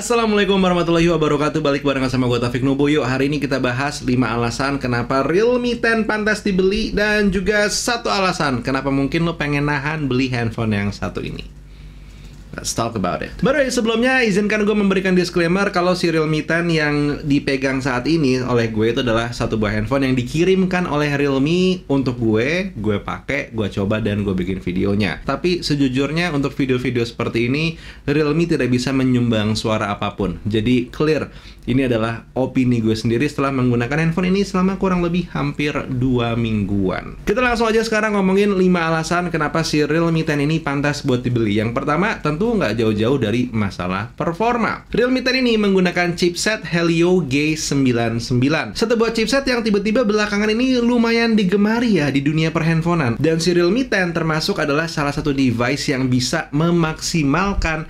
Assalamualaikum warahmatullahi wabarakatuh. Balik barengan sama gue Taufik Nubo. Yuk, hari ini kita bahas 5 alasan kenapa Realme 10 pantas dibeli, dan juga 1 alasan kenapa mungkin lo pengen nahan beli handphone yang satu ini. Let's talk about it. By the way, sebelumnya izinkan gue memberikan disclaimer kalau si Realme 10 yang dipegang saat ini oleh gue itu adalah satu buah handphone yang dikirimkan oleh Realme untuk gue pakai, gue coba, dan gue bikin videonya. Tapi sejujurnya untuk video-video seperti ini, Realme tidak bisa menyumbang suara apapun. Jadi clear, ini adalah opini gue sendiri setelah menggunakan handphone ini selama kurang lebih hampir 2 mingguan. Kita langsung aja sekarang ngomongin 5 alasan kenapa si Realme 10 ini pantas buat dibeli. Yang pertama, tentu nggak jauh-jauh dari masalah performa. Realme 10 ini menggunakan chipset Helio G99. Satu buah chipset yang tiba-tiba belakangan ini lumayan digemari ya di dunia perhandphonean. Dan si Realme 10 termasuk adalah salah satu device yang bisa memaksimalkan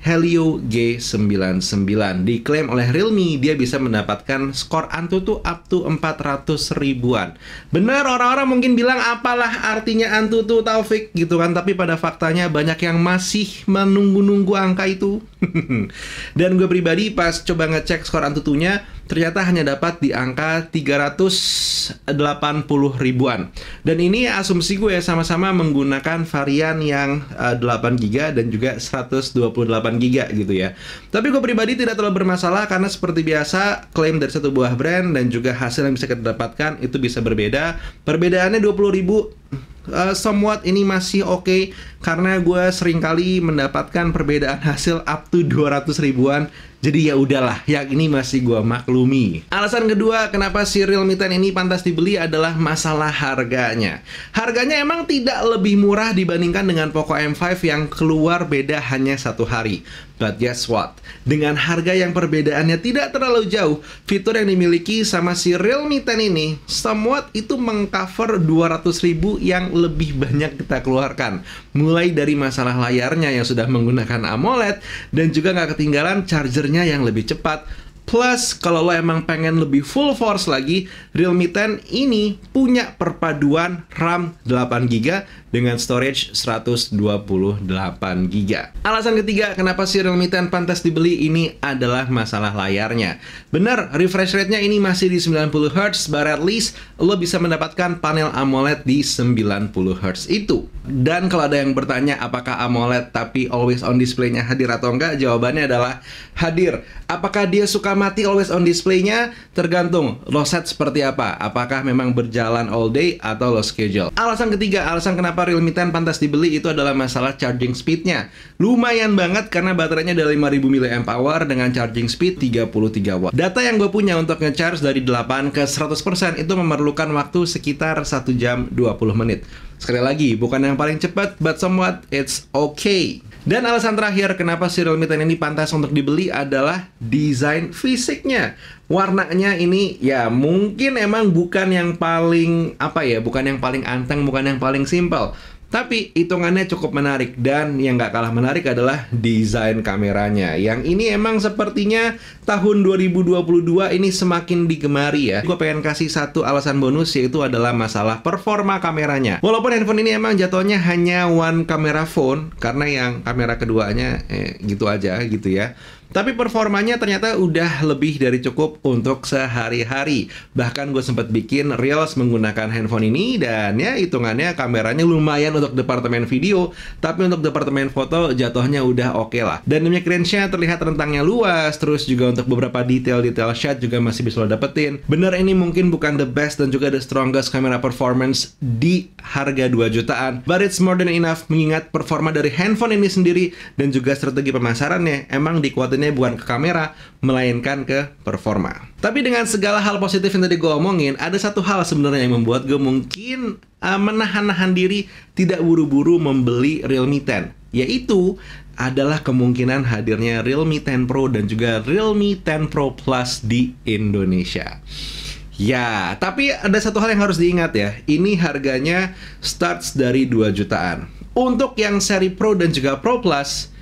Helio G99. Diklaim oleh Realme, dia bisa mendapatkan skor Antutu up to 400 ribuan. Benar, orang-orang mungkin bilang apalah artinya Antutu, Taufik, gitu kan. Tapi pada faktanya banyak yang masih menunggu-nunggu angka itu. Dan gue pribadi pas coba ngecek skor Antutunya, ternyata hanya dapat di angka 380 ribuan. Dan ini asumsi gue sama-sama menggunakan varian yang 8GB dan juga 128GB gitu ya. Tapi gue pribadi tidak terlalu bermasalah karena seperti biasa klaim dari satu buah brand dan juga hasil yang bisa kita dapatkan itu bisa berbeda. Perbedaannya 20.000. Somewhat ini masih oke, karena gue seringkali mendapatkan perbedaan hasil up to 200 ribuan. Jadi ya udahlah, yang ini masih gue maklumi. Alasan kedua kenapa si Realme 10 ini pantas dibeli adalah masalah harganya. Harganya emang tidak lebih murah dibandingkan dengan Poco M5 yang keluar beda hanya 1 hari. But guess what? Dengan harga yang perbedaannya tidak terlalu jauh, fitur yang dimiliki sama si Realme 10 ini somewhat itu mengcover 200 ribu yang lebih banyak kita keluarkan. Mulai dari masalah layarnya yang sudah menggunakan AMOLED, dan juga nggak ketinggalan chargernya yang lebih cepat. Plus, kalau lo emang pengen lebih full force lagi, Realme 10 ini punya perpaduan RAM 8GB dengan storage 128GB. Alasan ketiga kenapa si Realme 10 pantas dibeli ini adalah masalah layarnya. Benar, refresh rate-nya ini masih di 90Hz, but at least lo bisa mendapatkan panel AMOLED di 90Hz itu. Dan kalau ada yang bertanya apakah AMOLED tapi always on display-nya hadir atau enggak, jawabannya adalah hadir. Apakah dia suka mati always on display-nya? Tergantung lo set seperti apa. Apakah memang berjalan all day atau lo schedule. Alasan ketiga, alasan kenapa Realme 10 pantas dibeli itu adalah masalah charging speed-nya. Lumayan banget karena baterainya ada 5000 mAh dengan charging speed 33 watt. Data yang gue punya untuk nge-charge dari 8 ke 100% itu memerlukan waktu sekitar 1 jam 20 menit. Sekali lagi, bukan yang paling cepat, but somewhat it's okay. Dan alasan terakhir kenapa si Realme 10 ini pantas untuk dibeli adalah desain fisiknya. Warnanya ini ya mungkin emang bukan yang paling bukan yang paling anteng, bukan yang paling simple. Tapi hitungannya cukup menarik, dan yang nggak kalah menarik adalah desain kameranya. Yang ini emang sepertinya tahun 2022 ini semakin digemari ya. Gue pengen kasih satu alasan bonus, yaitu adalah masalah performa kameranya. Walaupun handphone ini emang jatuhnya hanya one camera phone, karena yang kamera keduanya gitu aja gitu ya. Tapi performanya ternyata udah lebih dari cukup untuk sehari-hari. Bahkan gue sempat bikin reels menggunakan handphone ini, dan ya hitungannya kameranya lumayan untuk departemen video, tapi untuk departemen foto jatuhnya udah oke lah. Dan image range-nya terlihat rentangnya luas, terus juga untuk beberapa detail-detail shot juga masih bisa lo dapetin. Bener, ini mungkin bukan the best dan juga the strongest camera performance di harga 2 jutaan, but it's more than enough mengingat performa dari handphone ini sendiri dan juga strategi pemasarannya emang dikuatin bukan ke kamera, melainkan ke performa. Tapi dengan segala hal positif yang tadi gue omongin, ada satu hal sebenarnya yang membuat gue mungkin menahan-nahan diri tidak buru-buru membeli Realme 10, yaitu adalah kemungkinan hadirnya Realme 10 Pro dan juga Realme 10 Pro Plus di Indonesia. Ya, tapi ada satu hal yang harus diingat ya, ini harganya starts dari 2 jutaan. Untuk yang seri Pro dan juga Pro Plus,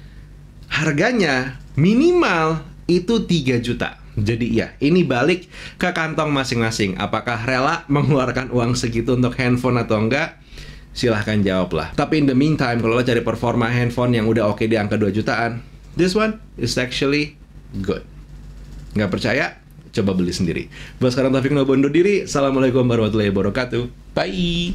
harganya minimal itu 3 juta. Jadi ya, ini balik ke kantong masing-masing. Apakah rela mengeluarkan uang segitu untuk handphone atau enggak? Silahkan jawab lah. Tapi in the meantime, kalau lo cari performa handphone yang udah oke di angka 2 jutaan, this one is actually good. Nggak percaya? Coba beli sendiri. Buat sekarang Taufik Nobo undur diri. Assalamualaikum warahmatullahi wabarakatuh. Bye!